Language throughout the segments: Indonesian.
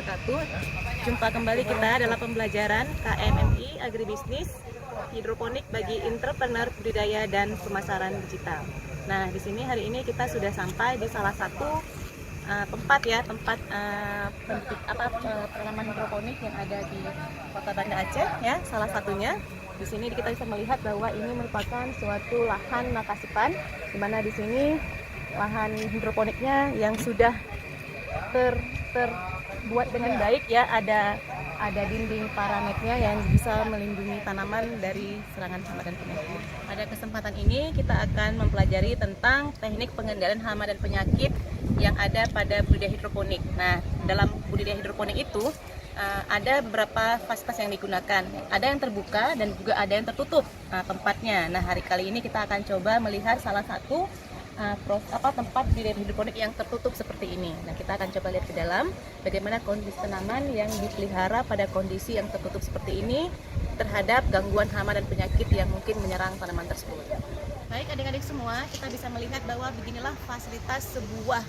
wabarakatuh. Jumpa kembali kita dalam pembelajaran KMMI Agribisnis Hidroponik bagi entrepreneur budidaya dan pemasaran digital. Nah, di sini hari ini kita sudah sampai di salah satu tempat penanaman hidroponik yang ada di Kota Banda Aceh ya. Salah satunya di sini kita bisa melihat bahwa ini merupakan suatu lahan makasipan, di mana di sini lahan hidroponiknya yang sudah terbuat dengan baik ya, ada dinding parametnya yang bisa melindungi tanaman dari serangan hama dan penyakit. Pada kesempatan ini kita akan mempelajari tentang teknik pengendalian hama dan penyakit yang ada pada budidaya hidroponik. Nah, dalam budidaya hidroponik itu ada beberapa fasilitas yang digunakan. Ada yang terbuka dan juga ada yang tertutup tempatnya. Nah, hari kali ini kita akan coba melihat salah satu tempat budidaya hidroponik yang tertutup seperti ini. Nah, kita akan coba lihat ke dalam bagaimana kondisi tanaman yang dipelihara pada kondisi yang tertutup seperti ini terhadap gangguan hama dan penyakit yang mungkin menyerang tanaman tersebut. Baik adik-adik semua, kita bisa melihat bahwa beginilah fasilitas sebuah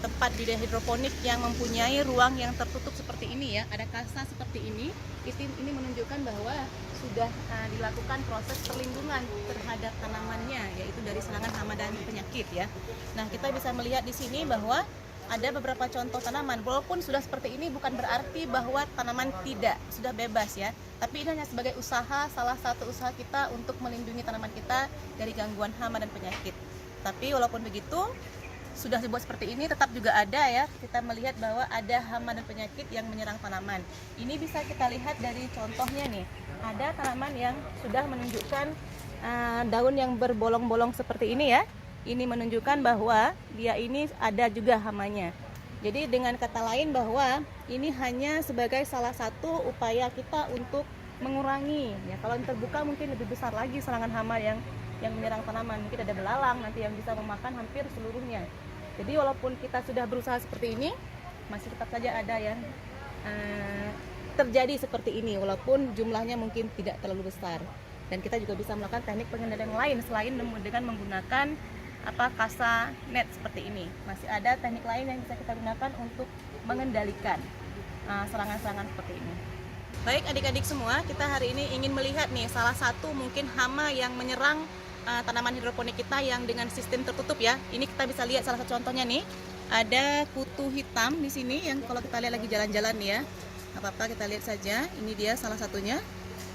tempat budidaya hidroponik yang mempunyai ruang yang tertutup seperti ini ya. Ada kasa seperti ini. Ini menunjukkan bahwa sudah dilakukan proses perlindungan terhadap tanamannya, yaitu dari serangan hama dan penyakit ya. Nah, kita bisa melihat di sini bahwa ada beberapa contoh tanaman. Walaupun sudah seperti ini bukan berarti bahwa tanaman tidak sudah bebas ya. Tapi ini hanya sebagai usaha, salah satu usaha kita untuk melindungi tanaman kita dari gangguan hama dan penyakit. Tapi walaupun begitu, sudah dibuat seperti ini tetap juga ada ya, kita melihat bahwa ada hama dan penyakit yang menyerang tanaman. Ini bisa kita lihat dari contohnya nih, ada tanaman yang sudah menunjukkan daun yang berbolong-bolong seperti ini ya. Ini menunjukkan bahwa dia ini ada juga hamanya. Jadi dengan kata lain bahwa ini hanya sebagai salah satu upaya kita untuk mengurangi ya. Kalau yang terbuka mungkin lebih besar lagi serangan hama yang menyerang tanaman. Mungkin ada belalang nanti yang bisa memakan hampir seluruhnya. Jadi walaupun kita sudah berusaha seperti ini, masih tetap saja ada yang terjadi seperti ini, walaupun jumlahnya mungkin tidak terlalu besar. Dan kita juga bisa melakukan teknik pengendalian lain selain dengan menggunakan kasa net seperti ini. Masih ada teknik lain yang bisa kita gunakan untuk mengendalikan serangan-serangan seperti ini. Baik adik-adik semua, kita hari ini ingin melihat nih salah satu mungkin hama yang menyerang tanaman hidroponik kita yang dengan sistem tertutup ya. Ini kita bisa lihat salah satu contohnya nih. Ada kutu hitam di sini yang kalau kita lihat lagi jalan-jalan ya. Nggak apa-apa, kita lihat saja. Ini dia salah satunya.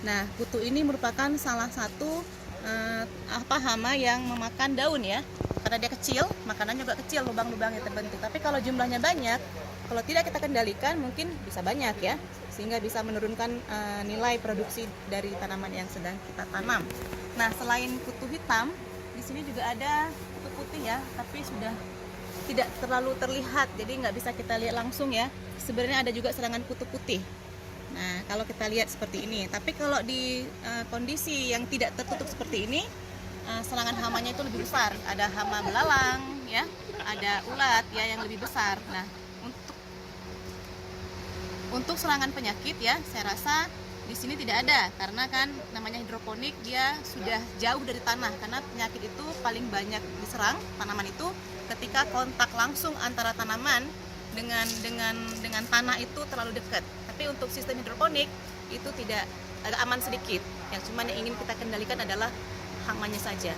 Nah, kutu ini merupakan salah satu hama yang memakan daun ya. Karena dia kecil, makanannya juga kecil, lubang-lubangnya terbentuk. Tapi kalau jumlahnya banyak, kalau tidak kita kendalikan mungkin bisa banyak ya, sehingga bisa menurunkan nilai produksi dari tanaman yang sedang kita tanam. Nah, selain kutu hitam, di sini juga ada kutu putih ya, tapi sudah tidak terlalu terlihat, jadi nggak bisa kita lihat langsung ya. Sebenarnya ada juga serangan kutu putih. Nah, kalau kita lihat seperti ini, tapi kalau di kondisi yang tidak tertutup seperti ini, serangan hamanya itu lebih besar. Ada hama belalang ya, ada ulat ya yang lebih besar. Nah, untuk serangan penyakit ya, saya rasa di sini tidak ada, karena kan namanya hidroponik, dia sudah jauh dari tanah, karena penyakit itu paling banyak diserang tanaman itu ketika kontak langsung antara tanaman dengan tanah itu terlalu dekat. Tapi untuk sistem hidroponik itu tidak, agak aman sedikit. Yang cuma yang ingin kita kendalikan adalah hamanya saja.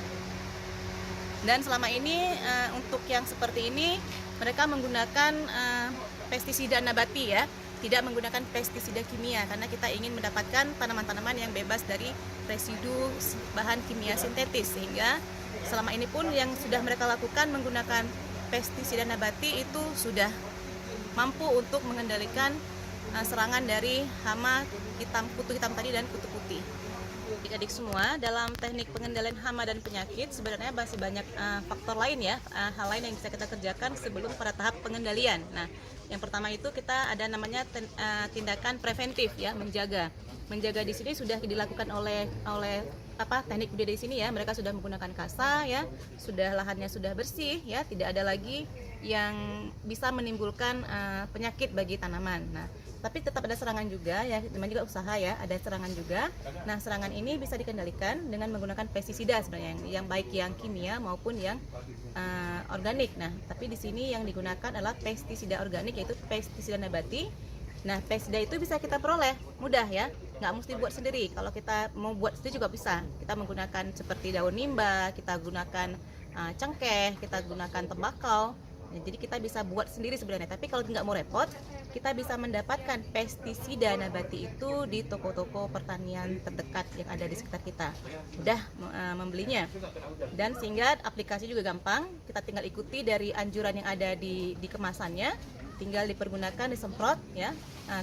Dan selama ini untuk yang seperti ini mereka menggunakan pestisida nabati ya, tidak menggunakan pestisida kimia, karena kita ingin mendapatkan tanaman-tanaman yang bebas dari residu bahan kimia sintetis, sehingga selama ini pun yang sudah mereka lakukan menggunakan pestisida nabati itu sudah mampu untuk mengendalikan serangan dari hama hitam, kutu hitam tadi dan kutu putih. Adik-adik semua, dalam teknik pengendalian hama dan penyakit sebenarnya masih banyak faktor lain ya, hal lain yang bisa kita kerjakan sebelum pada tahap pengendalian. Nah, yang pertama itu kita ada namanya tindakan preventif ya, menjaga di sini sudah dilakukan oleh teknik budidaya di sini ya. Mereka sudah menggunakan kasa ya, sudah lahannya sudah bersih ya, tidak ada lagi yang bisa menimbulkan penyakit bagi tanaman. Nah, Tapi tetap ada serangan juga ya, namanya juga usaha ya, ada serangan juga. Nah, serangan ini bisa dikendalikan dengan menggunakan pestisida sebenarnya, yang baik yang kimia maupun yang organik. Nah, tapi di sini yang digunakan adalah pestisida organik, yaitu pestisida nabati. Nah, pestisida itu bisa kita peroleh mudah ya, nggak mesti buat sendiri. Kalau kita mau buat sendiri juga bisa. Kita menggunakan seperti daun nimba, kita gunakan cengkeh, kita gunakan tembakau. Nah, jadi kita bisa buat sendiri sebenarnya. Tapi kalau nggak mau repot, kita bisa mendapatkan pestisida nabati itu di toko-toko pertanian terdekat yang ada di sekitar kita. Mudah membelinya. Dan sehingga aplikasi juga gampang. Kita tinggal ikuti dari anjuran yang ada di kemasannya. Tinggal dipergunakan, disemprot ya.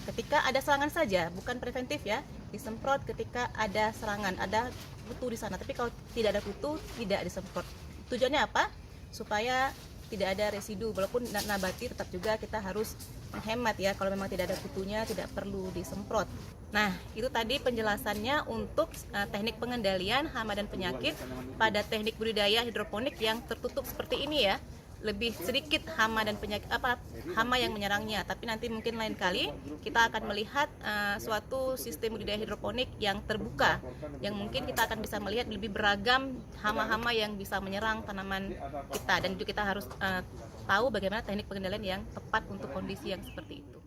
Ketika ada serangan saja, bukan preventif ya. Disemprot ketika ada serangan, ada kutu di sana. Tapi kalau tidak ada kutu, tidak disemprot. Tujuannya apa? Supaya tidak ada residu, walaupun nabati tetap juga kita harus menghemat ya. Kalau memang tidak ada kutunya, tidak perlu disemprot. Nah, itu tadi penjelasannya untuk teknik pengendalian hama dan penyakit pada teknik budidaya hidroponik yang tertutup seperti ini ya. Lebih sedikit hama dan penyakit hama yang menyerangnya, tapi nanti mungkin lain kali kita akan melihat suatu sistem budidaya hidroponik yang terbuka, yang mungkin kita akan bisa melihat lebih beragam hama-hama yang bisa menyerang tanaman kita, dan juga kita harus tahu bagaimana teknik pengendalian yang tepat untuk kondisi yang seperti itu.